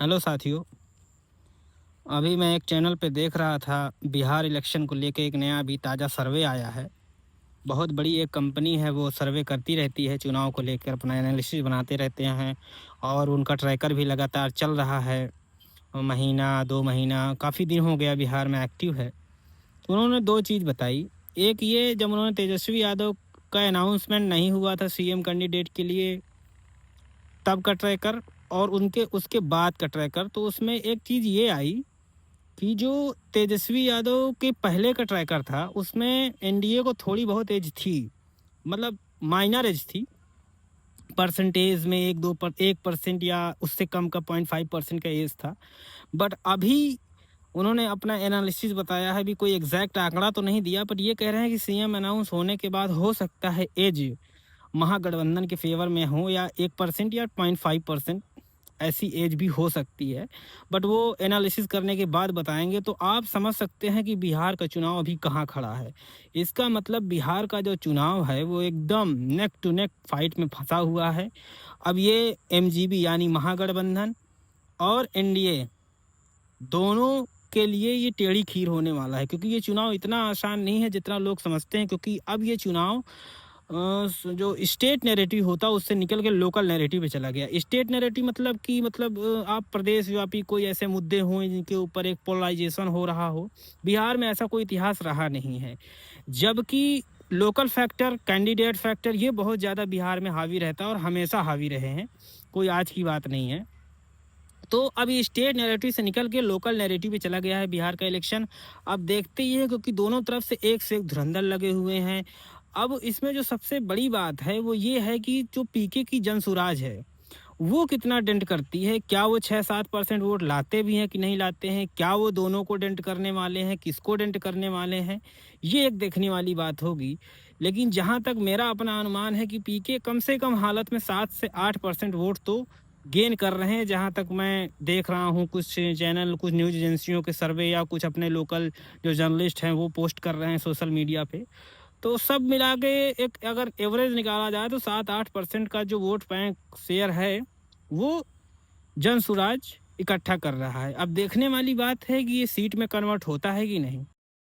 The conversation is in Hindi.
हेलो साथियों। अभी मैं एक चैनल पे देख रहा था, बिहार इलेक्शन को लेके एक नया अभी ताज़ा सर्वे आया है। बहुत बड़ी एक कंपनी है, वो सर्वे करती रहती है चुनाव को लेकर, अपना एनालिसिस बनाते रहते हैं और उनका ट्रैकर भी लगातार चल रहा है। महीना 2 महीना काफ़ी दिन हो गया बिहार में एक्टिव है। तो उन्होंने 2 चीज़ बताई। एक ये, जब उन्होंने तेजस्वी यादव का अनाउंसमेंट नहीं हुआ था सीएम कैंडिडेट के लिए, तब का ट्रैकर और उनके उसके बाद का ट्रैकर, तो उसमें एक चीज़ ये आई कि जो तेजस्वी यादव के पहले का ट्रैकर था, उसमें एनडीए को थोड़ी बहुत एज थी, मतलब माइनर एज थी। परसेंटेज में 1% या उससे कम का 0.5% का एज था। बट अभी उन्होंने अपना एनालिसिस बताया है, भी कोई एग्जैक्ट आंकड़ा तो नहीं दिया, बट ये कह रहे हैं कि सीएम अनाउंस होने के बाद हो सकता है एज महागठबंधन के फेवर में हो, या 1% या 0.5% ऐसी एज भी हो सकती है। बट वो एनालिसिस करने के बाद बताएंगे। तो आप समझ सकते हैं कि बिहार का चुनाव अभी कहाँ खड़ा है। इसका मतलब बिहार का जो चुनाव है वो एकदम नेक टू नेक फाइट में फंसा हुआ है। अब ये एमजीबी यानी महागठबंधन और एनडीए दोनों के लिए ये टेढ़ी खीर होने वाला है, क्योंकि ये चुनाव इतना आसान नहीं है जितना लोग समझते हैं। क्योंकि अब ये चुनाव जो स्टेट नैरेटिव होता है उससे निकल के लोकल नैरेटिव पे चला गया। स्टेट नैरेटिव मतलब कि आप प्रदेश व्यापी कोई ऐसे मुद्दे हों जिनके ऊपर एक पोलराइजेशन हो रहा हो। बिहार में ऐसा कोई इतिहास रहा नहीं है। जबकि लोकल फैक्टर, कैंडिडेट फैक्टर, ये बहुत ज़्यादा बिहार में हावी रहता है और हमेशा हावी रहे हैं, कोई आज की बात नहीं है। तो अब ये स्टेट नैरेटिव से निकल के लोकल नैरेटिव पे चला गया है बिहार का इलेक्शन। अब देखते ही है, क्योंकि दोनों तरफ से एक धुरंधर लगे हुए हैं। अब इसमें जो सबसे बड़ी बात है वो ये है कि जो पीके की जनसुराज है वो कितना डेंट करती है। क्या वो 6-7% वोट लाते भी हैं कि नहीं लाते हैं? क्या वो दोनों को डेंट करने वाले हैं, किसको डेंट करने वाले हैं, ये एक देखने वाली बात होगी। लेकिन जहाँ तक मेरा अपना अनुमान है कि पीके कम से कम हालत में 7 से 8% वोट तो गेन कर रहे हैं। जहाँ तक मैं देख रहा हूँ, कुछ चैनल, कुछ न्यूज़ एजेंसियों के सर्वे या कुछ अपने लोकल जो जर्नलिस्ट हैं वो पोस्ट कर रहे हैं सोशल मीडिया पे। तो सब मिला के एक अगर एवरेज निकाला जाए तो 7-8% का जो वोट बैंक शेयर है वो जनसुराज इकट्ठा कर रहा है। अब देखने वाली बात है कि ये सीट में कन्वर्ट होता है कि नहीं।